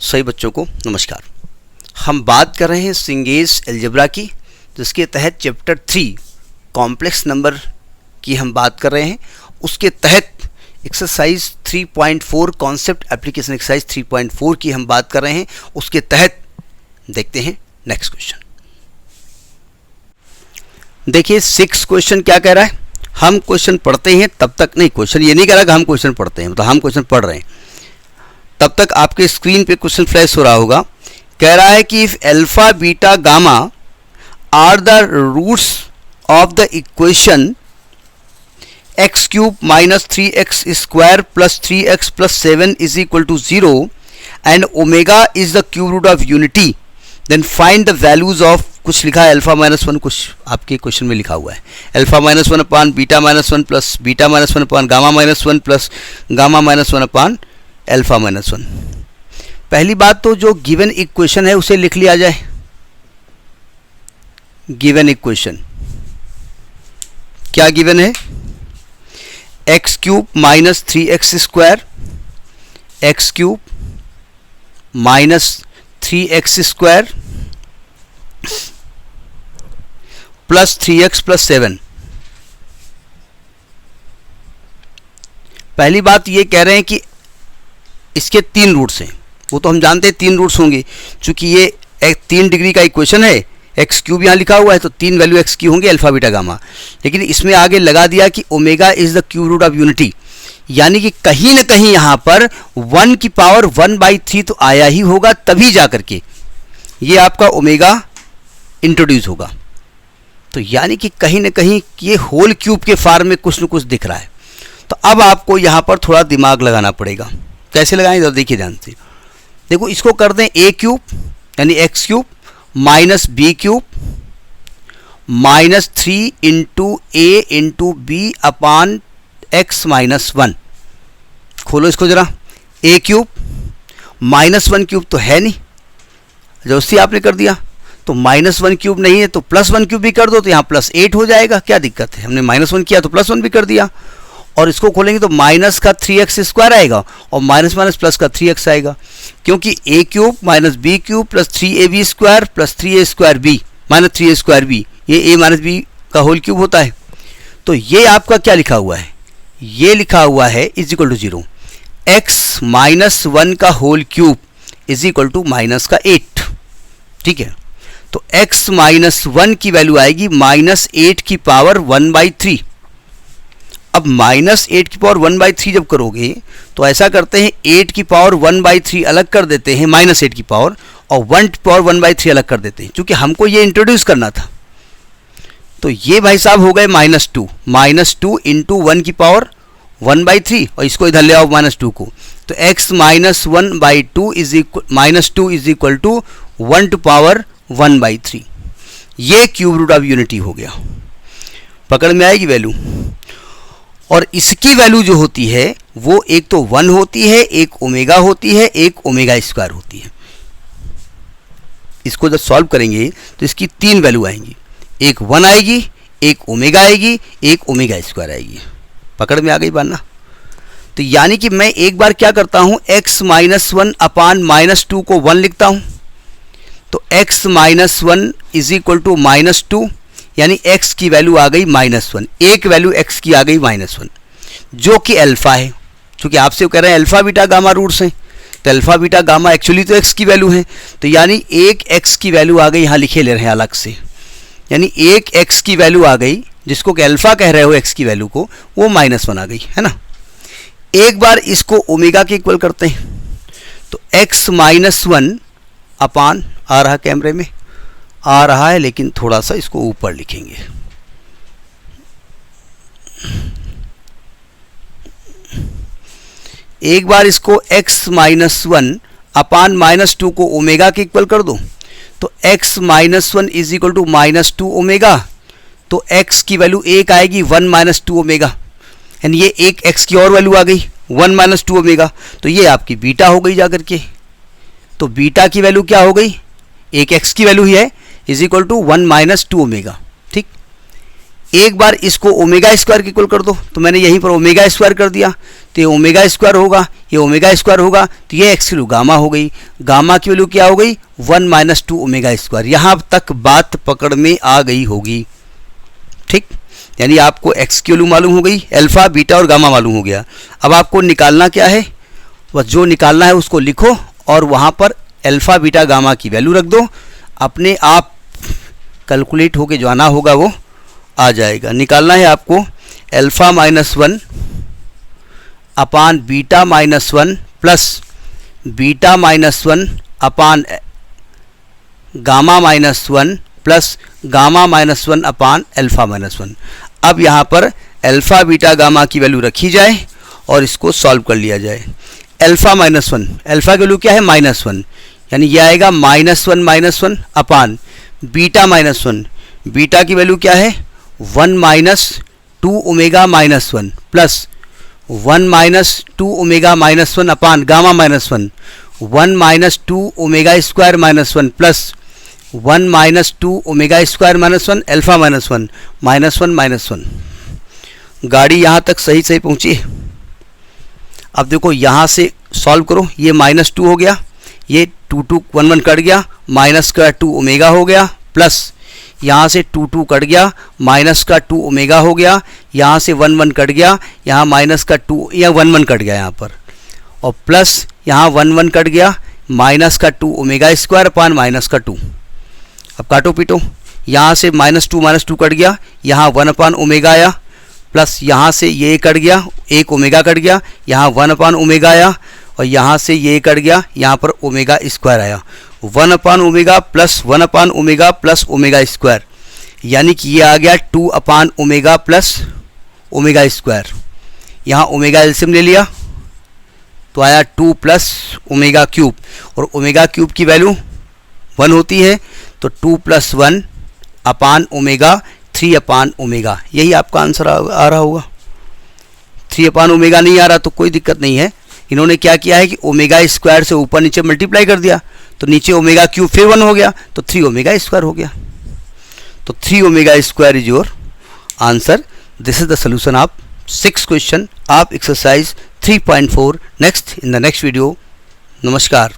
सभी बच्चों को नमस्कार। हम बात कर रहे हैं सिंगेस अलजेब्रा की, जिसके तहत चैप्टर 3 कॉम्प्लेक्स नंबर की हम बात कर रहे हैं। उसके तहत एक्सरसाइज 3.4 कॉन्सेप्ट एप्लीकेशन एक्सरसाइज 3.4 की हम बात कर रहे हैं। उसके तहत देखते हैं नेक्स्ट क्वेश्चन। देखिए 6 क्वेश्चन क्या कह रहा है। हम क्वेश्चन पढ़ते हैं तब तक नहीं, क्वेश्चन ये नहीं कह रहा कि हम क्वेश्चन पढ़ते हैं, मतलब हम क्वेश्चन पढ़ रहे हैं तब तक आपके स्क्रीन पे क्वेश्चन फ्लैश हो रहा होगा। कह रहा है कि if alpha beta gamma are the roots of the equation x cube minus 3x square plus 3x plus 7 is equal to 0 and omega is the cube root of unity, then find the values of, कुछ लिखा है alpha minus 1, कुछ आपके question में लिखा हुआ है alpha minus 1 upon beta minus 1 plus beta minus 1 upon gamma minus 1 plus gamma minus 1 upon alpha minus 1। पहली बात तो जो गिवन इक्वेशन है उसे लिख लिया जाए। गिवन इक्वेशन क्या गिवन है? X cube minus 3x square, x cube minus 3x square plus 3x plus 7। पहली बात ये कह रहे हैं कि इसके 3 रूट्स हैं, वो तो हम जानते हैं 3 रूट्स होंगे, चूंकि ये एक 3 डिग्री का इक्वेशन है, एक्स क्यूब यहाँ लिखा हुआ है तो 3 वैल्यू एक्स की होंगे अल्फा बीटा गामा। लेकिन इसमें आगे लगा दिया कि omega is the cube root of unity, यानी कि कहीं ना कहीं यहाँ पर 1 की पावर 1/3 तो आया ही होगा, तभी जा करके ये आपका ओमेगा इंट्रोड्यूस होगा। तो यानी कि कहीं ना कहीं ये होल क्यूब के फॉर्म में कुछ न कुछ दिख रहा है। तो अब आपको यहाँ पर थोड़ा दिमाग लगाना पड़ेगा। कैसे लगाएं इधर देखिए ध्यान से। देखो इसको कर दें a क्यूब यानी x cube minus b cube minus 3 into a into b upon x minus 1। खोलो इसको जरा। a क्यूब माइनस 1 क्यूब तो है नहीं, जबरदस्ती आपने कर दिया, तो माइनस 1 क्यूब नहीं है तो प्लस 1 क्यूब भी कर दो तो यहाँ प्लस 8 हो जाएगा। क्या दिक्कत है, हमने माइनस 1 किया तो प्लस 1 भी कर दिया। और इसको खोलेंगे तो माइनस का 3x स्क्वायर आएगा और माइनस माइनस प्लस का 3x आएगा, क्योंकि a cube minus b cube plus 3ab square plus 3a square b minus 3a square b, ये a माइनस बी का होल क्यूब होता है। तो ये आपका क्या लिखा हुआ है? ये लिखा हुआ है is equal to 0, x minus 1 का whole cube is equal to minus का 8। ठीक है, तो x माइनस 1 की वैल्यू आएगी माइनस 8 की पावर 1/3। अब माइनस 8 की पावर 1/3 जब करोगे तो ऐसा करते हैं 8 की पावर 1/3 अलग कर देते हैं, माइनस 8 की पावर, और 1 की पावर 1/3 अलग कर देते हैं, क्योंकि हमको ये इंट्रोड्यूस करना था। तो ये भाई साहब हो गए माइनस 2 इंटू 1 की पावर 1/3, और इसको इधर ले आओ माइनस 2 को, तो x minus 1/2 is equal minus 2 is equal to 1 to power 1/3। ये क्यूब रूट ऑफ यूनिटी हो गया। पकड़ में आएगी वैल्यू। और इसकी वैल्यू जो होती है वो एक तो 1 होती है, एक ओमेगा होती है, एक ओमेगा स्क्वायर होती है। इसको जब सॉल्व करेंगे तो इसकी 3 वैल्यू आएंगी, एक 1 आएगी, एक ओमेगा आएगी, एक ओमेगा स्क्वायर आएगी। पकड़ में आ गई बात ना। तो यानी कि मैं एक बार क्या करता हूं, x माइनस 1 अपान माइनस 2 को 1 लिखता हूं, तो x minus 1 is equal to minus 2, यानी x की वैल्यू आ गई माइनस 1, एक वैल्यू x की आ गई माइनस 1, जो कि अल्फा है। क्योंकि आपसे कह रहे हैं अल्फा बीटा गामा रूट्स हैं, तो अल्फा बीटा गामा एक्चुअली तो x की वैल्यू है, तो यानी एक x की वैल्यू आ गई, यहाँ लिखे ले रहे हैं अलग से, यानी एक x की वैल्यू आ गई, जिसको कि अल्फा कह रहे हो x की वैल्यू को, वो माइनस 1 आ गई, है ना। एक बार इसको ओमेगा के इक्वल करते हैं, तो x माइनस 1 अपान आ रहा कैमरे में आ रहा है, लेकिन थोड़ा सा इसको ऊपर लिखेंगे। एक बार इसको x माइनस 1 अपान माइनस 2 को ओमेगा के इक्वल कर दो, तो x minus 1 is equal to minus 2 omega, तो x की वैल्यू 1 आएगी 1 माइनस 2 ओमेगा, यानी ये एक x की और वैल्यू आ गई 1 माइनस 2 ओमेगा, तो ये आपकी बीटा हो गई जाकर के। तो बीटा की वैल्यू क्या हो गई, एक x की वैल्यू ही है, is equal to 1 minus 2 omega. ठीक, एक बार इसको ओमेगा स्क्वायर की इक्वल कर दो, तो मैंने यहीं पर ओमेगा स्क्वायर कर दिया, तो ये ओमेगा स्क्वायर होगा, ये ओमेगा स्क्वायर होगा, तो ये एक्स की वैल्यू गामा हो गई। गामा की वैल्यू क्या हो गई? 1 - 2 ओमेगा स्क्वायर। यहाँ तक बात पकड़ में आ गई होगी, ठीक। यानी आपको एक्स की वैल्यू मालूम हो गई, अल्फा बीटा और गामा मालूम हो गया। अब आपको निकालना क्या है? बस जो निकालना है उसको लिखो और वहाँ पर अल्फा बीटा गामा की वैल्यू रख दो, अपने आप कैलकुलेट होके जो आना होगा वो आ जाएगा। निकालना है आपको alpha -1 upon beta -1 plus beta -1 upon gamma -1 plus gamma -1 upon alpha -1। अब यहाँ पर अल्फा बीटा गामा की वैल्यू रखी जाए और इसको सॉल्व कर लिया जाए। अल्फा -1, अल्फा की वैल्यू क्या है? -1, यानी ये आएगा -1 अपान बीटा -1, बीटा की वैल्यू क्या है? 1 - 2 omega -1 plus 1 - 2 omega -1 upon gamma -1, 1 - 2 omega square -1 plus 1 - 2 omega square -1 alpha -1 -1। गाड़ी यहाँ तक सही सही पहुँची। अब देखो यहाँ से सॉल्व करो, ये -2 हो गया, ये 2 2 1 1 कट गया, -2 ओमेगा हो गया, प्लस यहाँ से 2 2 कट गया, -2 ओमेगा हो गया, यहाँ से 1 1 कट गया, यहाँ -2 या 1 1 कट गया यहाँ पर, और प्लस यहाँ 1 1 कट गया, -2 ओमेगा स्क्वायर अपान -2। अब काटो पीटो, यहाँ से -2 कट गया, यहाँ 1 अपान ओमेगा आया, प्लस यहाँ से ये कट गया, 1 ओमेगा कट गया, यहाँ 1 अपान ओमेगा आया, और यहाँ से ये कट गया, यहाँ पर ओमेगा स्क्वायर आया, 1 upon omega plus 1 upon omega plus omega square, यानी कि ये आ गया 2 upon omega plus omega square. यहाँ ओमेगा एलसीएम ले लिया तो आया 2 प्लस ओमेगा क्यूब, और ओमेगा क्यूब की वैल्यू 1 होती है, तो 2 + 1 अपान ओमेगा 3 अपान ओमेगा, यही आपका आंसर आ रहा होगा। 3 अपान ओमेगा नहीं आ रहा तो कोई दिक्कत नहीं है, इन्होंने क्या किया है कि ओमेगा स्क्वायर से ऊपर नीचे मल्टीप्लाई कर दिया, तो नीचे ओमेगा क्यूब फिर 1 हो गया, तो 3 ओमेगा स्क्वायर हो गया। तो 3 omega square is your answer. This is the solution of 6th question of exercise 3.4। Next in the next video. नमस्कार।